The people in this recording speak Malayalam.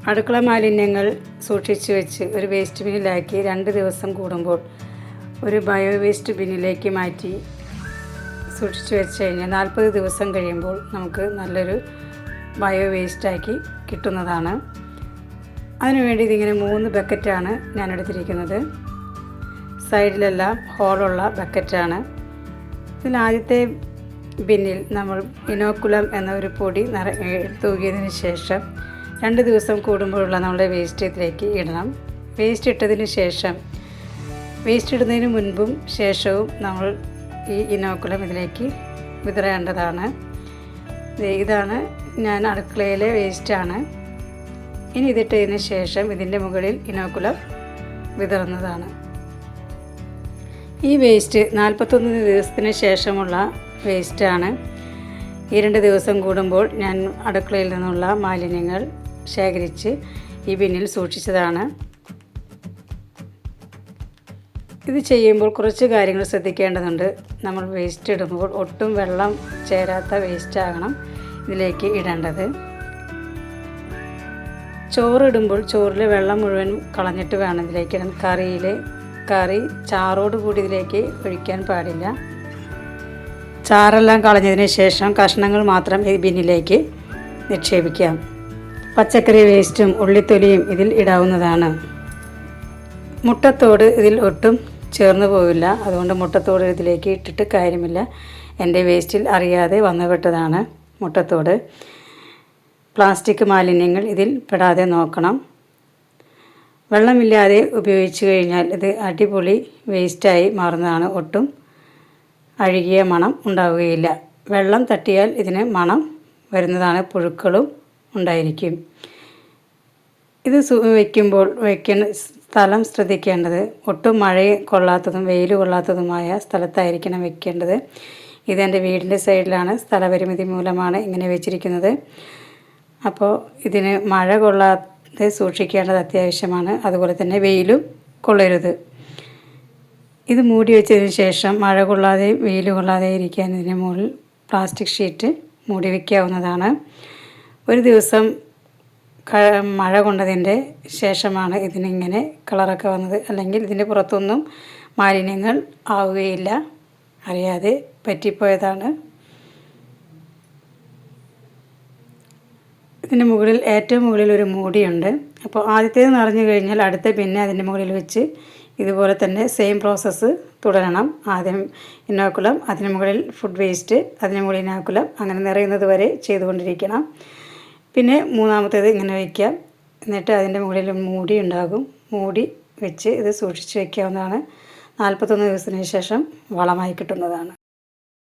അടുക്കള മാലിന്യങ്ങൾ സൂക്ഷിച്ചു വെച്ച് ഒരു വേസ്റ്റ് ബിന്നിലാക്കി 2 ദിവസം കൂടുമ്പോൾ ഒരു ബയോ വേസ്റ്റ് ബിന്നിലേക്ക് മാറ്റി സൂക്ഷിച്ചു വെച്ച് കഴിഞ്ഞാൽ 40 ദിവസം കഴിയുമ്പോൾ നമുക്ക് നല്ലൊരു ബയോ വേസ്റ്റാക്കി കിട്ടുന്നതാണ്. അതിനുവേണ്ടി ഇതിങ്ങനെ 3 ബക്കറ്റാണ് ഞാൻ എടുത്തിരിക്കുന്നത്. സൈഡിലെല്ലാം ഹോളുള്ള ബക്കറ്റാണ്. ഇതിൽ ആദ്യത്തെ ബിന്നിൽ നമ്മൾ ഇനോക്കുലം എന്ന ഒരു പൊടി തൂകിയതിന് ശേഷം 2 ദിവസം കൂടുമ്പോഴുള്ള നമ്മുടെ വേസ്റ്റ് ഇതിലേക്ക് ഇടണം. വേസ്റ്റ് ഇട്ടതിന് ശേഷം വേസ്റ്റ് ഇടുന്നതിന് മുൻപും ശേഷവും നമ്മൾ ഈ ഇനോക്കുലം ഇതിലേക്ക് വിതറേണ്ടതാണ്. ഇതാണ് ഞാൻ അടുക്കളയിലെ വേസ്റ്റാണ്. ഇനി ഇതിട്ടതിന് ശേഷം ഇതിൻ്റെ മുകളിൽ ഇനോക്കുലം വിതറുന്നതാണ്. ഈ വേസ്റ്റ് 41 ദിവസത്തിന് ശേഷമുള്ള വേസ്റ്റാണ്. ഈ 2 ദിവസം കൂടുമ്പോൾ ഞാൻ അടുക്കളയിൽ നിന്നുള്ള മാലിന്യങ്ങൾ ശേഖരിച്ച് ഈ ബിന്നിൽ സൂക്ഷിച്ചതാണ്. ഇത് ചെയ്യുമ്പോൾ കുറച്ച് കാര്യങ്ങൾ ശ്രദ്ധിക്കേണ്ടതുണ്ട്. നമ്മൾ വേസ്റ്റ് ഇടുമ്പോൾ ഒട്ടും വെള്ളം ചേരാത്ത വേസ്റ്റ് ആകണം ഇതിലേക്ക് ഇടേണ്ടത്. ചോറിടുമ്പോൾ ചോറിലെ വെള്ളം മുഴുവൻ കളഞ്ഞിട്ട് വേണം ഇതിലേക്ക് ഇടാൻ. കറി ചാറോട് കൂടി ഇതിലേക്ക് ഒഴിക്കാൻ പാടില്ല. ചാറെല്ലാം കളഞ്ഞതിന് ശേഷം കഷ്ണങ്ങൾ മാത്രം ഈ ബിന്നിലേക്ക് നിക്ഷേപിക്കാം. പച്ചക്കറി വേസ്റ്റും ഉള്ളിത്തൊലിയും ഇതിൽ ഇടാവുന്നതാണ്. മുട്ടത്തോട് ഇതിൽ ഒട്ടും ചേർന്ന് പോവില്ല. അതുകൊണ്ട് മുട്ടത്തോട് ഇതിലേക്ക് ഇട്ടിട്ട് കാര്യമില്ല. എൻ്റെ വേസ്റ്റിൽ അറിയാതെ വന്നുപെട്ടതാണ് മുട്ടത്തോട്. പ്ലാസ്റ്റിക് മാലിന്യങ്ങൾ ഇതിൽ പെടാതെ നോക്കണം. വെള്ളമില്ലാതെ ഉപയോഗിച്ച് കഴിഞ്ഞാൽ ഇത് അടിപൊളി വേസ്റ്റായി മാറുന്നതാണ്. ഒട്ടും അഴുകിയ മണം ഉണ്ടാവുകയില്ല. വെള്ളം തട്ടിയാൽ ഇതിന് മണം വരുന്നതാണ്. പുഴുക്കളും ഉണ്ടായിരിക്കും. ഇത് വയ്ക്കുന്ന സ്ഥലം ശ്രദ്ധിക്കേണ്ടത് ഒട്ടും മഴ കൊള്ളാത്തതും വെയിൽ കൊള്ളാത്തതുമായ സ്ഥലത്തായിരിക്കണം വെക്കേണ്ടത്. ഇതെൻ്റെ വീടിൻ്റെ സൈഡിലാണ്. സ്ഥലപരിമിതി മൂലമാണ് ഇങ്ങനെ വെച്ചിരിക്കുന്നത്. അപ്പോൾ ഇതിന് മഴ കൊള്ളാതെ സൂക്ഷിക്കേണ്ടത് അത്യാവശ്യമാണ്. അതുപോലെ തന്നെ വെയിലും കൊള്ളരുത്. ഇത് മൂടി വെച്ചതിന് ശേഷം മഴ കൊള്ളാതെ വെയിൽ കൊള്ളാതെ ഇരിക്കാൻ ഇതിന് മുകളിൽ പ്ലാസ്റ്റിക് ഷീറ്റ് മൂടി വയ്ക്കാവുന്നതാണ്. ഒരു ദിവസം മഴ കൊണ്ടതിൻ്റെ ശേഷമാണ് ഇതിനിങ്ങനെ കളറൊക്കെ വന്നത്. അല്ലെങ്കിൽ ഇതിൻ്റെ പുറത്തൊന്നും മാലിന്യങ്ങൾ ആവുകയില്ല. അറിയാതെ പറ്റിപ്പോയതാണ്. ഇതിൻ്റെ മുകളിൽ ഏറ്റവും മുകളിൽ ഒരു മൂടിയുണ്ട്. അപ്പോൾ ആദ്യത്തേത് നിറഞ്ഞു കഴിഞ്ഞാൽ അടുത്ത പിന്നെ അതിൻ്റെ മുകളിൽ വെച്ച് ഇതുപോലെ തന്നെ സെയിം പ്രോസസ്സ് തുടരണം. ആദ്യം ഇനോക്കുലം, അതിന് മുകളിൽ ഫുഡ് വേസ്റ്റ്, അതിന് മുകളിൽ ഇനോക്കുലം, അങ്ങനെ നിറയുന്നത് വരെ ചെയ്തുകൊണ്ടിരിക്കണം. പിന്നെ മൂന്നാമത്തേത് ഇങ്ങനെ വയ്ക്കാം. എന്നിട്ട് അതിൻ്റെ മുകളിൽ മൂടി ഉണ്ടാകും. മൂടി വെച്ച് ഇത് സൂക്ഷിച്ച് വയ്ക്കാവുന്നതാണ്. 41 ദിവസത്തിന് ശേഷം വളമായി കിട്ടുന്നതാണ്.